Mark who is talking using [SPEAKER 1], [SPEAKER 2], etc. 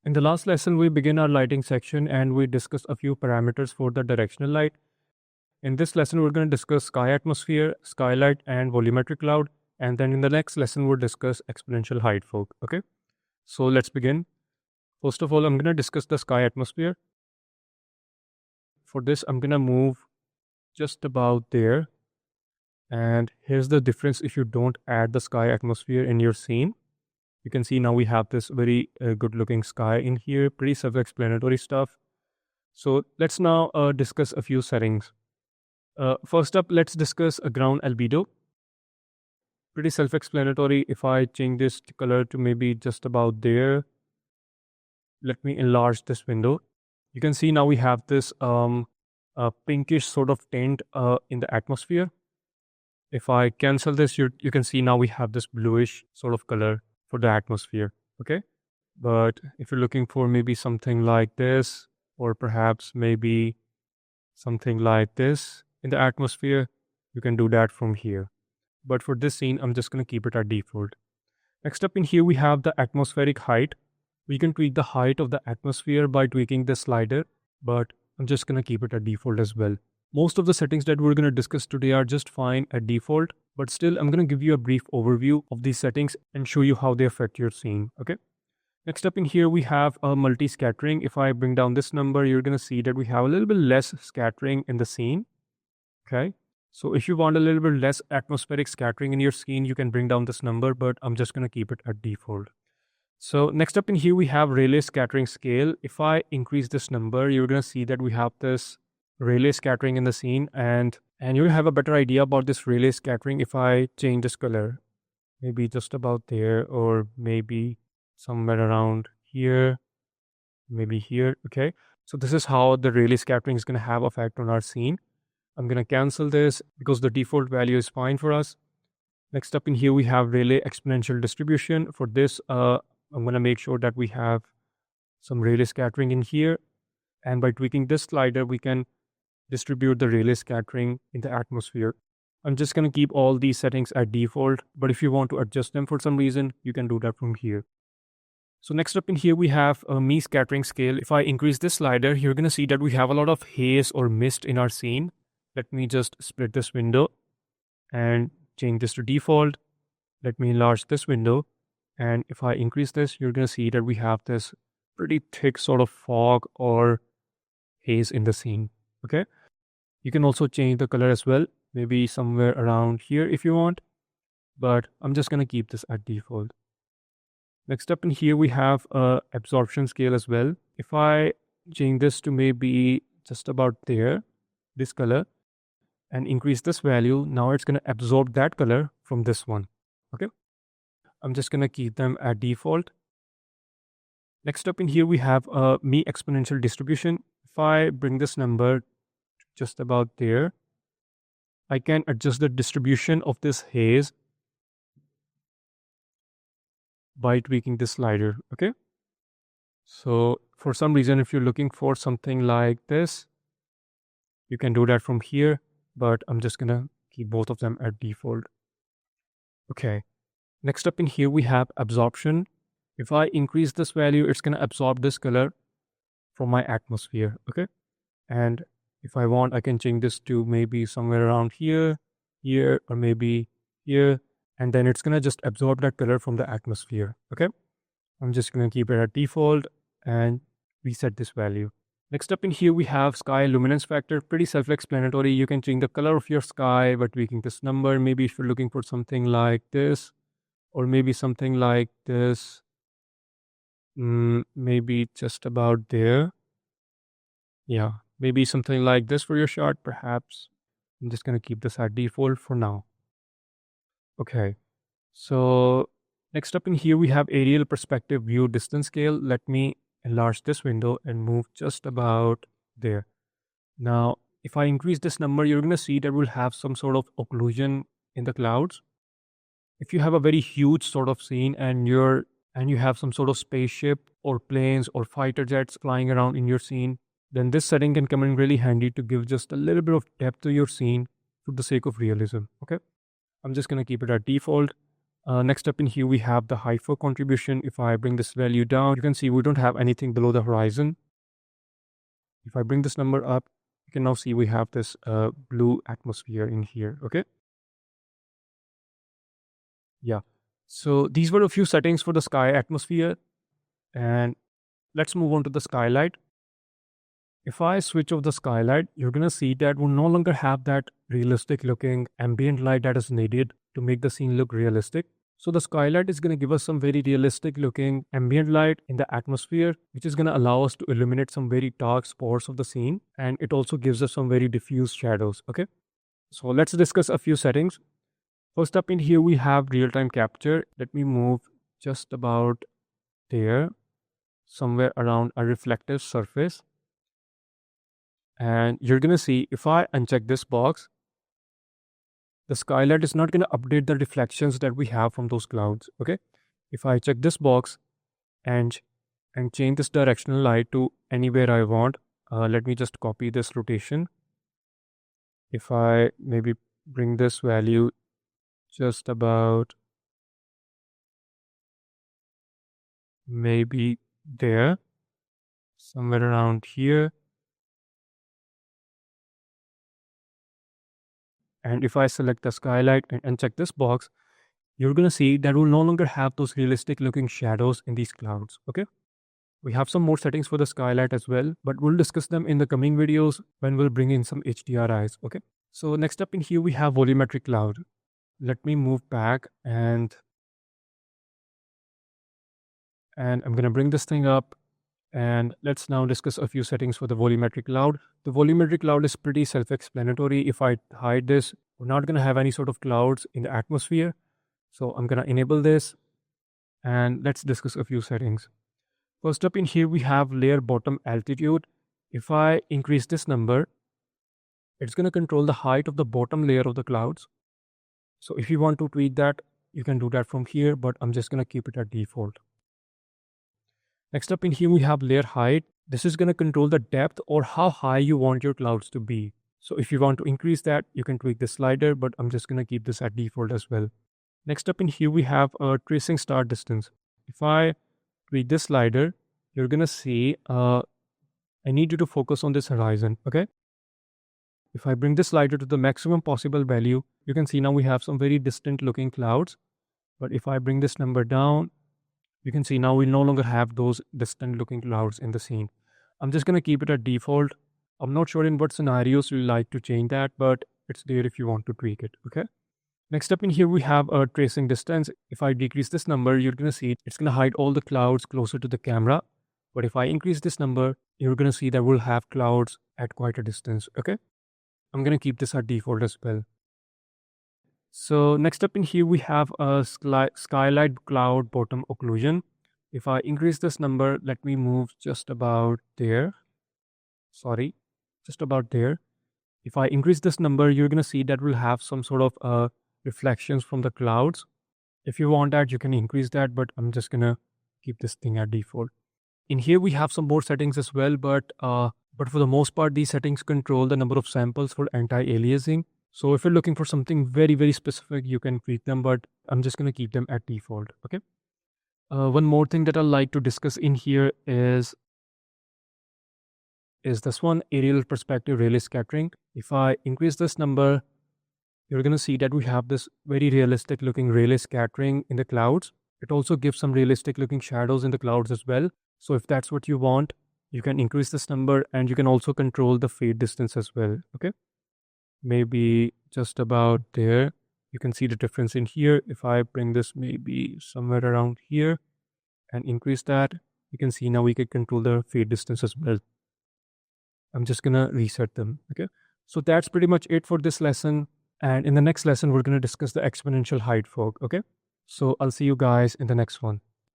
[SPEAKER 1] In the last lesson, we begin our lighting section and we discuss a few parameters for the directional light. In this lesson, we're going to discuss sky atmosphere, skylight, and volumetric cloud. And then in the next lesson, we'll discuss exponential height fog. Okay, so let's begin. First of all, I'm going to discuss the sky atmosphere. For this, I'm going to move just about there. And here's the difference if you don't add the sky atmosphere in your scene. You can see now we have this very good looking sky in here, pretty self-explanatory stuff. So let's now discuss a few settings. First up, let's discuss a ground albedo. Pretty self-explanatory. If I change this color to maybe just about there, let me enlarge this window. You can see now we have this pinkish sort of tint in the atmosphere. If I cancel this, you can see now we have this bluish sort of color for the atmosphere, okay? But if you're looking for maybe something like this, or perhaps maybe something like this in the atmosphere, you can do that from here. But for this scene, I'm just going to keep it at default. Next up in here, we have the atmospheric height. We can tweak the height of the atmosphere by tweaking this slider, but I'm just going to keep it at default as well. Most of the settings that we're going to discuss today are just fine at default, but still I'm going to give you a brief overview of these settings and show you how they affect your scene, okay? Next up in here, we have a multi-scattering. If I bring down this number, you're going to see that we have a little bit less scattering in the scene, okay? So if you want a little bit less atmospheric scattering in your scene, you can bring down this number, but I'm just going to keep it at default. So next up in here, we have Rayleigh scattering scale. If I increase this number, you're going to see that we have this Rayleigh scattering in the scene, and you'll have a better idea about this Rayleigh scattering if I change this color. Maybe just about there, or maybe somewhere around here, maybe here, okay? So this is how the Rayleigh scattering is going to have effect on our scene. I'm going to cancel this because the default value is fine for us. Next up in here, we have Rayleigh exponential distribution. For this, I'm going to make sure that we have some Rayleigh scattering in here. And by tweaking this slider, we can distribute the Rayleigh scattering in the atmosphere. I'm just going to keep all these settings at default, but if you want to adjust them for some reason, you can do that from here. So next up in here, we have a me scattering scale. If I increase this slider, you're going to see that we have a lot of haze or mist in our scene. Let me just split this window and change this to default. Let me enlarge this window. And if I increase this, you're going to see that we have this pretty thick sort of fog or haze in the scene, okay? You can also change the color as well, maybe somewhere around here if you want, but I'm just going to keep this at default. Next up in here, we have a absorption scale as well. If I change this to maybe just about there, this color, and increase this value, now it's going to absorb that color from this one, okay? I'm just going to keep them at default. Next up in here, we have a me exponential distribution. If I bring this number just about there, I can adjust the distribution of this haze by tweaking this slider, okay? So for some reason, if you're looking for something like this, you can do that from here, but I'm just gonna keep both of them at default. Okay, next up in here, we have absorption. If I increase this value, it's gonna absorb this color from my atmosphere, okay? And if I want, I can change this to maybe somewhere around here, here, or maybe here, and then it's gonna just absorb that color from the atmosphere, okay? I'm just gonna keep it at default and reset this value. Next up in here, we have sky luminance factor. Pretty self-explanatory. You can change the color of your sky by tweaking this number. Maybe if you're looking for something like this, or maybe something like this, maybe just about there. Yeah, maybe something like this for your shot, perhaps. I'm just going to keep this at default for now. Okay, so next up in here, we have aerial perspective view distance scale. Let me enlarge this window and move just about there. Now, if I increase this number, you're going to see that we'll have some sort of occlusion in the clouds. If you have a very huge sort of scene and you have some sort of spaceship or planes or fighter jets flying around in your scene, then this setting can come in really handy to give just a little bit of depth to your scene for the sake of realism, okay? I'm just going to keep it at default. Next up in here, we have the height for contribution. If I bring this value down, you can see we don't have anything below the horizon. If I bring this number up, you can now see we have this blue atmosphere in here, okay? Yeah. So these were a few settings for the sky atmosphere. And let's move on to the skylight. If I switch off the skylight, you're going to see that we'll no longer have that realistic looking ambient light that is needed to make the scene look realistic. So the skylight is going to give us some very realistic looking ambient light in the atmosphere, which is going to allow us to illuminate some very dark spots of the scene. And it also gives us some very diffuse shadows, okay? So let's discuss a few settings. First up in here, we have real-time capture. Let me move just about there, somewhere around a reflective surface. And you're going to see if I uncheck this box, the skylight is not going to update the reflections that we have from those clouds, okay? If I check this box and change this directional light to anywhere I want, let me just copy this rotation. If I maybe bring this value just about maybe there, somewhere around here. And if I select the skylight and uncheck this box, you're going to see that we'll no longer have those realistic looking shadows in these clouds, okay? We have some more settings for the skylight as well, but we'll discuss them in the coming videos when we'll bring in some HDRIs, okay? So next up in here, we have volumetric cloud. Let me move back and I'm going to bring this thing up. And let's now discuss a few settings for the volumetric cloud. The volumetric cloud is pretty self-explanatory. If I hide this, we're not going to have any sort of clouds in the atmosphere. So I'm going to enable this and let's discuss a few settings. First up in here, we have layer bottom altitude. If I increase this number, it's going to control the height of the bottom layer of the clouds. So if you want to tweak that, you can do that from here, but I'm just going to keep it at default. Next up in here, we have layer height. This is going to control the depth or how high you want your clouds to be. So if you want to increase that, you can tweak the slider, but I'm just going to keep this at default as well. Next up in here, we have a tracing start distance. If I tweak this slider, you're going to see, I need you to focus on this horizon, okay? If I bring this slider to the maximum possible value, you can see now we have some very distant looking clouds. But if I bring this number down, you can see now we no longer have those distant looking clouds in the scene. I'm just going to keep it at default. I'm not sure in what scenarios you like to change that, but it's there if you want to tweak it, okay? Next up in here, we have a tracing distance. If I decrease this number, you're going to see it's going to hide all the clouds closer to the camera. But if I increase this number, you're going to see that we'll have clouds at quite a distance, okay? I'm going to keep this at default as well. So next up in here, we have a skylight cloud bottom occlusion. If I increase this number, let me move just about there. Sorry, just about there. If I increase this number, you're going to see that we'll have some sort of reflections from the clouds. If you want that, you can increase that, but I'm just going to keep this thing at default. In here, we have some more settings as well, but for the most part, these settings control the number of samples for anti-aliasing. So if you're looking for something very, very specific, you can tweak them, but I'm just going to keep them at default, okay? One more thing that I'd like to discuss in here is this one, aerial perspective Rayleigh scattering. If I increase this number, you're going to see that we have this very realistic looking Rayleigh scattering in the clouds. It also gives some realistic looking shadows in the clouds as well. So if that's what you want, you can increase this number and you can also control the fade distance as well, okay? Maybe just about there. You can see the difference in here. If I bring this maybe somewhere around here and increase that, you can see now we can control the fade distance as well. I'm just gonna reset them, okay? So that's pretty much it for this lesson. And in the next lesson, we're gonna discuss the exponential height fog, okay? So I'll see you guys in the next one.